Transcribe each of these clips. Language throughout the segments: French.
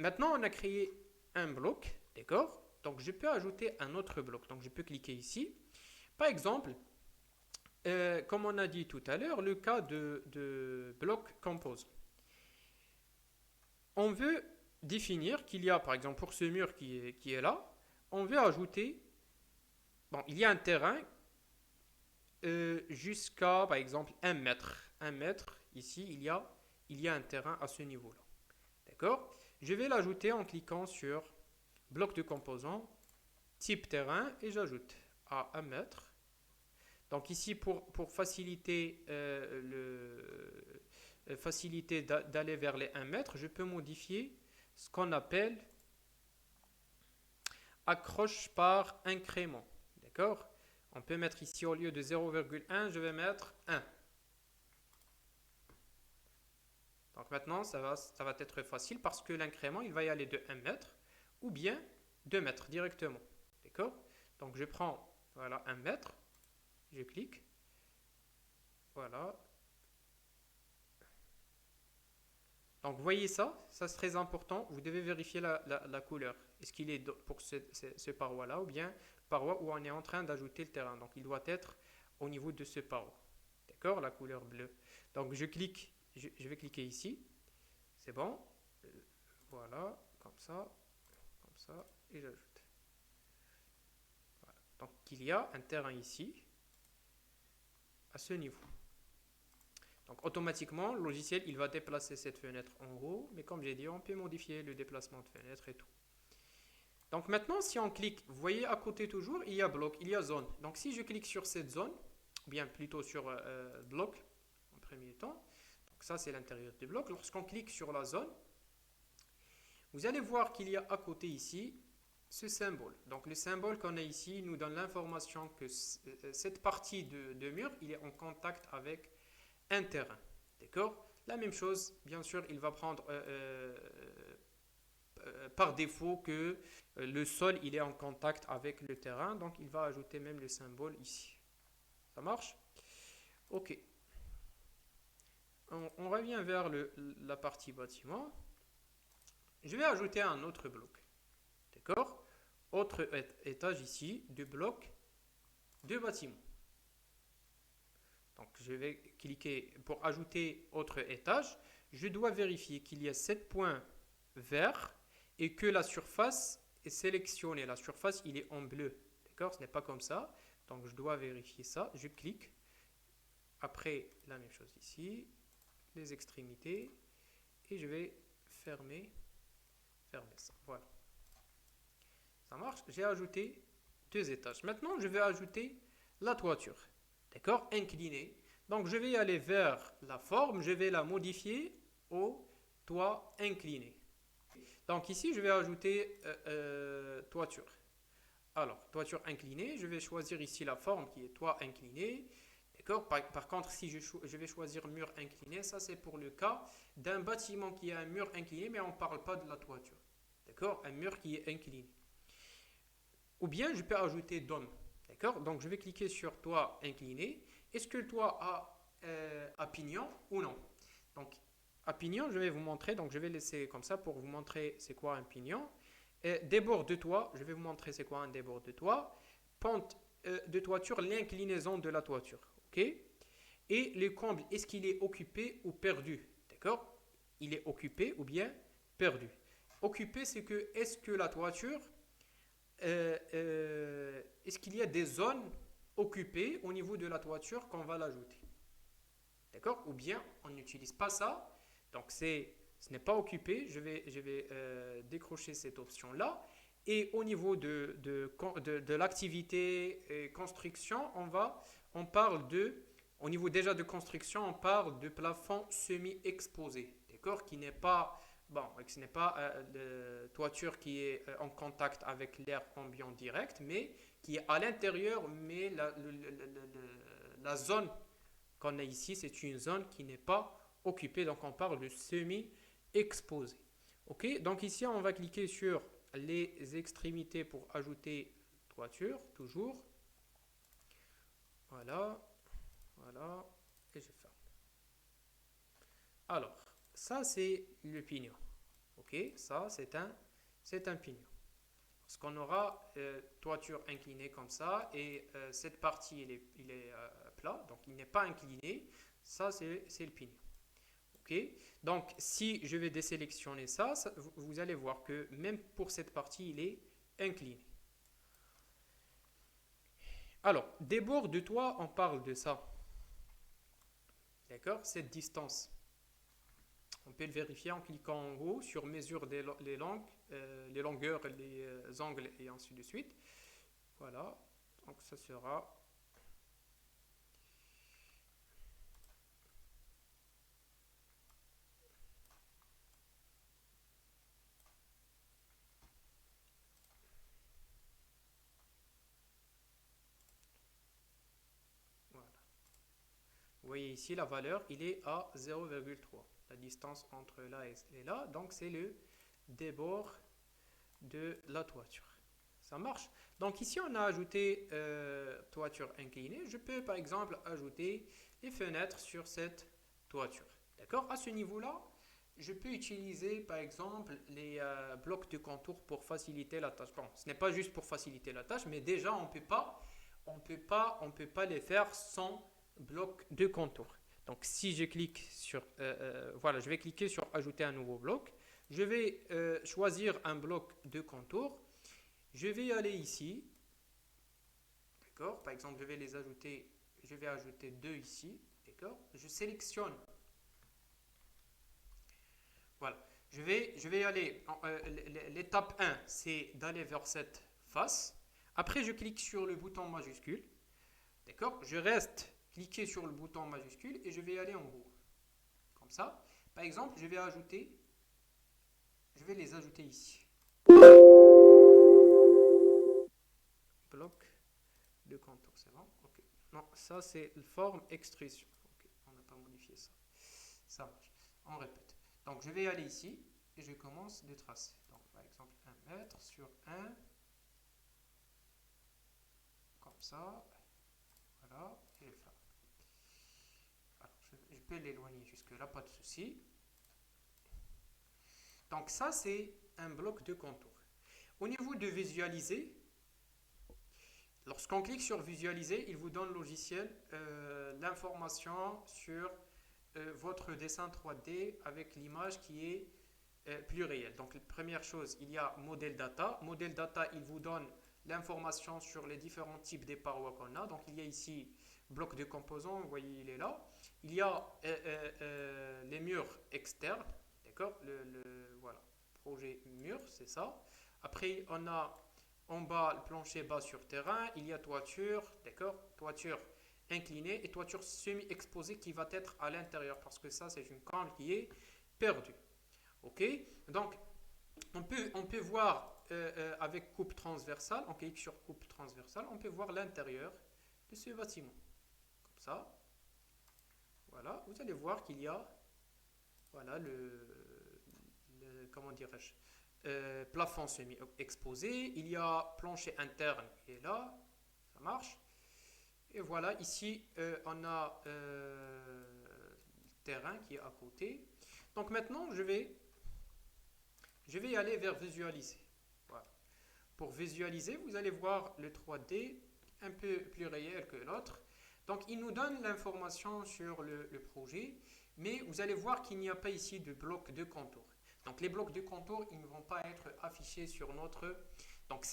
Maintenant, on a créé un bloc, d'accord? Donc, je peux ajouter un autre bloc. Donc, je peux cliquer ici. Par exemple, comme on a dit tout à l'heure, le cas de bloc compose. On veut définir qu'il y a, par exemple, pour ce mur qui est là, on veut ajouter, bon, il y a un terrain jusqu'à, par exemple, 1 mètre. 1 mètre, ici, il y a un terrain à ce niveau-là. D'accord? Je vais l'ajouter en cliquant sur bloc de composants, type terrain, et j'ajoute à 1 mètre. Donc ici, pour faciliter, faciliter d'aller vers les 1 mètre, je peux modifier ce qu'on appelle accroche par incrément. D'accord? On peut mettre ici, au lieu de 0,1, je vais mettre 1. Donc maintenant, ça va être facile parce que l'incrément, il va y aller de 1 mètre ou bien 2 mètres directement. D'accord? Donc je prends, voilà, 1 mètre, je clique, voilà. Donc vous voyez ça, ça c'est très important, vous devez vérifier la couleur. Est-ce qu'il est pour ce paroi-là ou bien paroi où on est en train d'ajouter le terrain. Donc il doit être au niveau de ce paroi. D'accord? La couleur bleue. Donc je clique, je vais cliquer ici, c'est bon. Voilà, comme ça, et j'ajoute. Voilà. Donc il y a un terrain ici, à ce niveau. Donc automatiquement, le logiciel il va déplacer cette fenêtre en haut, mais comme j'ai dit, on peut modifier le déplacement de fenêtre et tout. Donc maintenant, si on clique, vous voyez à côté toujours, il y a bloc, il y a zone. Donc si je clique sur cette zone, ou bien plutôt sur bloc en premier temps, donc ça c'est l'intérieur du bloc. Lorsqu'on clique sur la zone, vous allez voir qu'il y a à côté ici ce symbole. Donc le symbole qu'on a ici nous donne l'information que cette partie de mur, il est en contact avec un terrain. D'accord? La même chose, bien sûr, il va prendre par défaut que le sol il est en contact avec le terrain, donc il va ajouter même le symbole ici. Ça marche? Ok. On revient vers la partie bâtiment. Je vais ajouter un autre bloc. D'accord? Autre étage ici de bloc de bâtiment. Donc je vais cliquer pour ajouter autre étage. Je dois vérifier qu'il y a 7 points verts et que la surface est sélectionnée. La surface, il est en bleu. D'accord? Ce n'est pas comme ça. Donc je dois vérifier ça. Je clique. Après, la même chose ici. Les extrémités. Et je vais fermer ça. Voilà. Ça marche. J'ai ajouté 2 étages. Maintenant, je vais ajouter la toiture. D'accord? Inclinée. Donc je vais aller vers la forme. Je vais la modifier au toit incliné. Donc ici, je vais ajouter toiture. Alors, toiture inclinée, je vais choisir ici la forme qui est toit incliné. D'accord? Par contre, si je vais choisir mur incliné, ça c'est pour le cas d'un bâtiment qui a un mur incliné, mais on ne parle pas de la toiture. D'accord? Un mur qui est incliné. Ou bien je peux ajouter dôme. D'accord? Donc je vais cliquer sur toit incliné. Est-ce que le toit a pignon ou non? Donc à pignon, je vais vous montrer. Donc je vais laisser comme ça pour vous montrer c'est quoi un pignon. Débord de toit, je vais vous montrer c'est quoi un débord de toit. Pente de toiture, l'inclinaison de la toiture. Ok? Et le comble, est-ce qu'il est occupé ou perdu? D'accord? Il est occupé ou bien perdu. Occupé, c'est que est-ce que la toiture, est-ce qu'il y a des zones occupées au niveau de la toiture qu'on va l'ajouter? D'accord? Ou bien on n'utilise pas ça. Donc ce n'est pas occupé. Je vais décrocher cette option-là. Et au niveau de l'activité construction, on parle au niveau déjà de construction, on parle de plafond semi-exposé. D'accord? Qui n'est pas, bon, ce n'est pas de toiture qui est en contact avec l'air ambiant direct, mais qui est à l'intérieur, mais la zone qu'on a ici, c'est une zone qui n'est pas occupée, donc on parle de semi-exposé. Ok, donc ici on va cliquer sur les extrémités pour ajouter toiture, toujours. Voilà, voilà, et je ferme. Alors, ça c'est le pignon. Ok, ça c'est un pignon. Parce qu'on aura toiture inclinée comme ça et cette partie il est plat, donc il n'est pas incliné. Ça c'est le pignon. Ok, donc si je vais désélectionner ça, vous allez voir que même pour cette partie il est incliné. Alors, des bords de toit, on parle de ça. D'accord? Cette distance. On peut le vérifier en cliquant en haut sur mesure les longueurs, les angles et ainsi de suite. Voilà. Donc ça sera. Voilà. Vous voyez ici la valeur, il est à 0,3. La distance entre là et là. Donc c'est le débord de la toiture. Ça marche. Donc ici, on a ajouté toiture inclinée. Je peux par exemple ajouter les fenêtres sur cette toiture. D'accord? À ce niveau-là, je peux utiliser par exemple les blocs de contour pour faciliter la tâche. Bon, ce n'est pas juste pour faciliter la tâche, mais déjà on peut pas les faire sans bloc de contour. Donc si je clique sur, voilà, je vais cliquer sur ajouter un nouveau bloc. Je vais choisir un bloc de contour. Je vais aller ici. D'accord? Par exemple, je vais ajouter deux ici. D'accord? Je sélectionne. Voilà. Je vais aller. L'étape 1, c'est d'aller vers cette face. Après, je clique sur le bouton majuscule. D'accord? Je reste cliqué sur le bouton majuscule et je vais aller en haut. Comme ça. Par exemple, je vais les ajouter ici. Bloc de contour, c'est bon? Ok. Non, ça c'est forme extrusion. Ok, on n'a pas modifié ça. Ça marche. On répète. Donc je vais aller ici et je commence de tracer. Donc par exemple 1 mètre sur 1. Comme ça. Voilà. Et fin. Alors je peux l'éloigner jusque là, pas de souci. Donc ça c'est un bloc de contour. Au niveau de visualiser, lorsqu'on clique sur visualiser, il vous donne logiciel l'information sur votre dessin 3D avec l'image qui est plus réelle. Donc, première chose, il y a modèle data. Modèle data, il vous donne l'information sur les différents types des parois qu'on a. Donc, il y a ici bloc de composants, vous voyez, il est là. Il y a les murs externes, d'accord? Voilà, projet mur, c'est ça. Après, on a en bas le plancher bas sur terrain. Il y a toiture, d'accord? Toiture inclinée et toiture semi-exposée qui va être à l'intérieur parce que ça, c'est une cambre qui est perdue. Ok? Donc, on peut voir avec coupe transversale, on clique sur coupe transversale, on peut voir l'intérieur de ce bâtiment. Comme ça. Voilà, vous allez voir qu'il y a voilà, comment dirais-je, plafond semi-exposé. Il y a plancher interne qui est là. Ça marche. Et voilà, ici, on a le terrain qui est à côté. Donc maintenant, je vais aller vers visualiser. Voilà. Pour visualiser, vous allez voir le 3D un peu plus réel que l'autre. Donc, il nous donne l'information sur le projet, mais vous allez voir qu'il n'y a pas ici de bloc de contour. Donc, les blocs de contour, ils ne vont pas être affichés sur notre... Donc,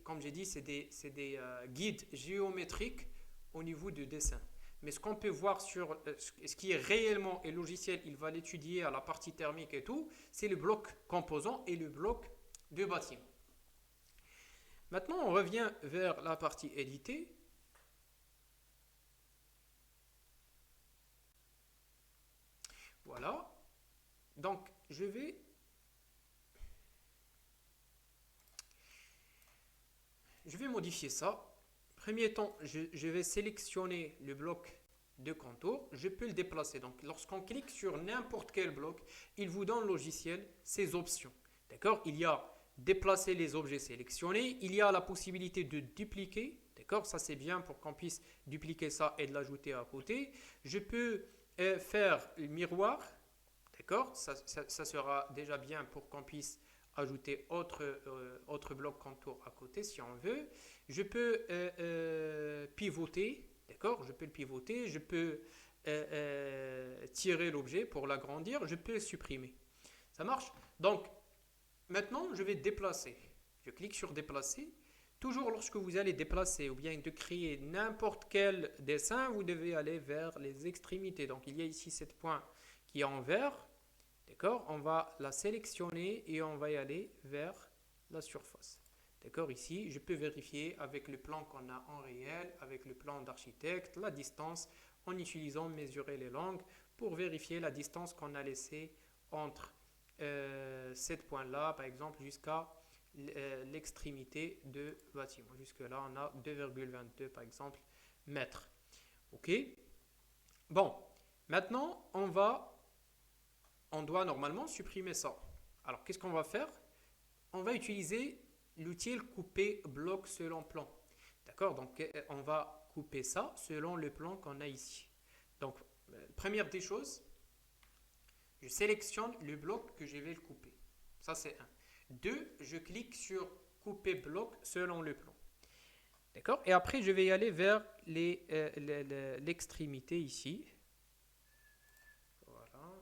comme j'ai dit, c'est des guides géométriques au niveau du dessin. Mais ce qu'on peut voir sur ce qui est réellement et logiciel, il va l'étudier à la partie thermique et tout, c'est le bloc composant et le bloc de bâtiment. Maintenant, on revient vers la partie éditer. Voilà. Donc, je vais modifier ça. Premier temps, je vais sélectionner le bloc de contour. Je peux le déplacer. Donc, lorsqu'on clique sur n'importe quel bloc, il vous donne le logiciel ses options. D'accord? Il y a déplacer les objets sélectionnés. Il y a la possibilité de dupliquer. D'accord? Ça, c'est bien pour qu'on puisse dupliquer ça et de l'ajouter à côté. Je peux faire le miroir. D'accord? Ça sera déjà bien pour qu'on puisse ajouter autre bloc contour à côté si on veut. Je peux pivoter, d'accord? Je peux le pivoter, je peux tirer l'objet pour l'agrandir, je peux le supprimer. Ça marche? Donc, maintenant, je vais déplacer. Je clique sur déplacer. Toujours lorsque vous allez déplacer ou bien de créer n'importe quel dessin, vous devez aller vers les extrémités. Donc, il y a ici cette point qui est en vert. D'accord? On va la sélectionner et on va y aller vers la surface. D'accord? Ici, je peux vérifier avec le plan qu'on a en réel, avec le plan d'architecte, la distance, en utilisant mesurer les langues pour vérifier la distance qu'on a laissée entre cette point-là, par exemple, jusqu'à l'extrémité de bâtiment. Jusque-là, on a 2,22 par exemple mètres. OK? Bon, maintenant, on doit normalement supprimer ça. Alors, qu'est-ce qu'on va faire? On va utiliser l'outil couper bloc selon plan. D'accord? Donc, on va couper ça selon le plan qu'on a ici. Donc, première des choses, je sélectionne le bloc que je vais le couper. Ça, c'est un. Deux, je clique sur couper bloc selon le plan. D'accord? Et après, je vais y aller vers l'extrémité ici. Voilà.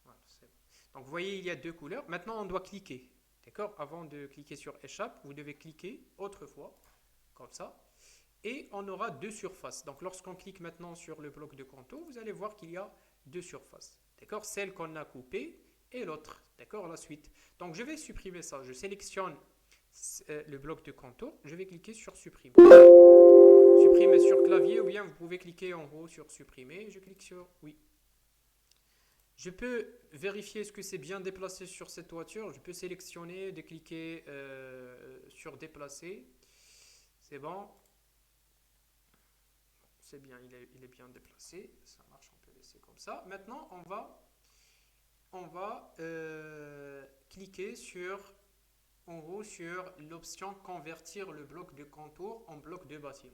Voilà, c'est bon. Donc, vous voyez, il y a deux couleurs. Maintenant, on doit cliquer. D'accord? Avant de cliquer sur échappe, vous devez cliquer autrefois, comme ça. Et on aura deux surfaces. Donc, lorsqu'on clique maintenant sur le bloc de contour, vous allez voir qu'il y a deux surfaces. D'accord? Celle qu'on a coupée et l'autre. D'accord? La suite. Donc, je vais supprimer ça. Je sélectionne le bloc de contour. Je vais cliquer sur supprimer. Supprimer sur clavier ou bien vous pouvez cliquer en haut sur supprimer. Je clique sur oui. Je peux vérifier est-ce que c'est bien déplacé sur cette toiture. Je peux sélectionner, de cliquer sur déplacer. C'est bon. C'est bien, il est bien déplacé. Ça marche, on peut laisser comme ça. Maintenant, on va cliquer en haut sur l'option convertir le bloc de contour en bloc de bâtiment.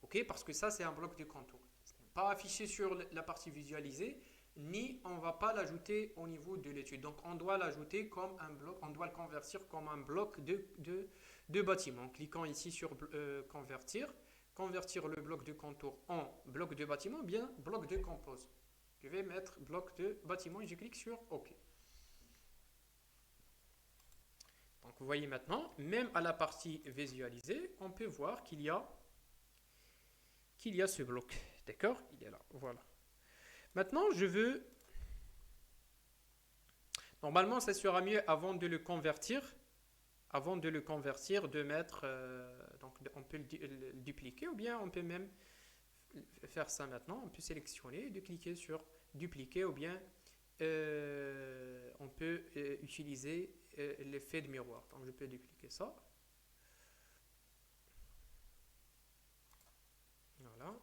OK? Parce que ça, c'est un bloc de contour. Ce n'est pas affiché sur la partie visualisée, ni on ne va pas l'ajouter au niveau de l'étude. Donc, on doit l'ajouter comme un bloc, on doit le convertir comme un bloc de bâtiment. En cliquant ici sur convertir le bloc de contour en bloc de bâtiment ou bien bloc de compose. Je vais mettre bloc de bâtiment et je clique sur OK. Donc vous voyez maintenant, même à la partie visualisée, on peut voir qu'il y a ce bloc. D'accord? Il est là. Voilà. Maintenant, je veux... Normalement, ça sera mieux avant de le convertir. Avant de le convertir, de mettre... donc on peut le dupliquer ou bien on peut même faire ça maintenant. On peut sélectionner, de cliquer sur dupliquer ou bien on peut utiliser l'effet de miroir. Donc je peux dupliquer ça. Voilà.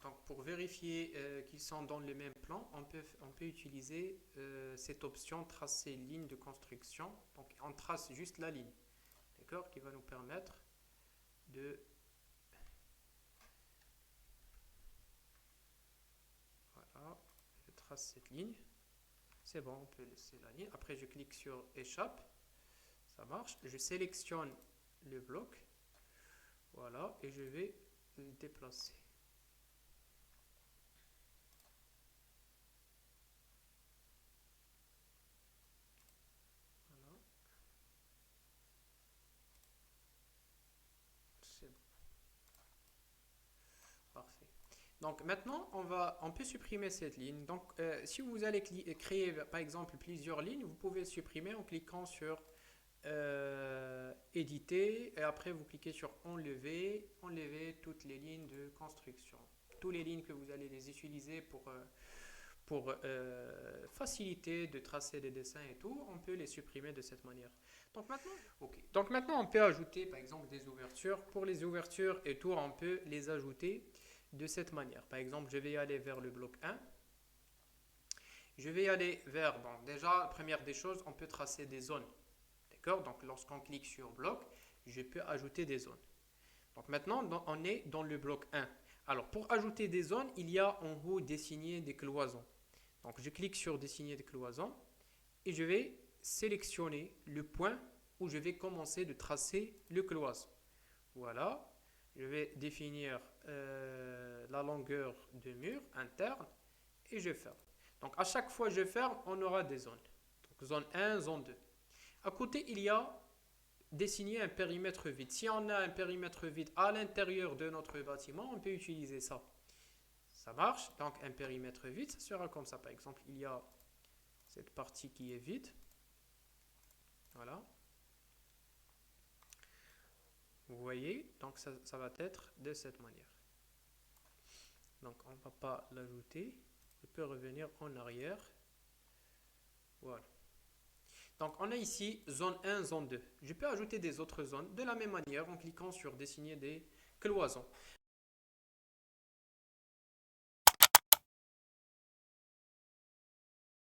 Donc pour vérifier qu'ils sont dans le même plan, on peut utiliser cette option tracer ligne de construction. Donc on trace juste la ligne, d'accord, qui va nous permettre de voilà, je trace cette ligne. C'est bon, on peut laisser la ligne. Après je clique sur échappe, ça marche. Je sélectionne le bloc, voilà, et je vais le déplacer. Parfait. Donc maintenant, on peut supprimer cette ligne. Donc si vous allez créer par exemple plusieurs lignes, vous pouvez supprimer en cliquant sur éditer et après vous cliquez sur enlever toutes les lignes de construction. Toutes les lignes que vous allez les utiliser pour faciliter de tracer des dessins et tout, on peut les supprimer de cette manière. Donc maintenant, on peut ajouter par exemple des ouvertures. Pour les ouvertures et tout, on peut les ajouter de cette manière. Par exemple, je vais aller vers le bloc 1. Je vais aller vers, bon, déjà, première des choses, on peut tracer des zones. D'accord? Donc, lorsqu'on clique sur bloc, je peux ajouter des zones. Donc, maintenant, on est dans le bloc 1. Alors, pour ajouter des zones, il y a en haut dessiner des cloisons. Donc, je clique sur dessiner des cloisons et je vais sélectionner le point où je vais commencer de tracer le cloison. Voilà. Je vais définir la longueur de mur interne et je ferme. Donc, à chaque fois que je ferme, on aura des zones. Donc, zone 1, zone 2. À côté, il y a dessiner un périmètre vide. Si on a un périmètre vide à l'intérieur de notre bâtiment, on peut utiliser ça. Ça marche. Donc, un périmètre vide, ça sera comme ça. Par exemple, il y a cette partie qui est vide. Voilà. Vous voyez, donc ça va être de cette manière. Donc, on ne va pas l'ajouter. Je peux revenir en arrière. Voilà. Donc, on a ici zone 1, zone 2. Je peux ajouter des autres zones de la même manière en cliquant sur dessiner des cloisons.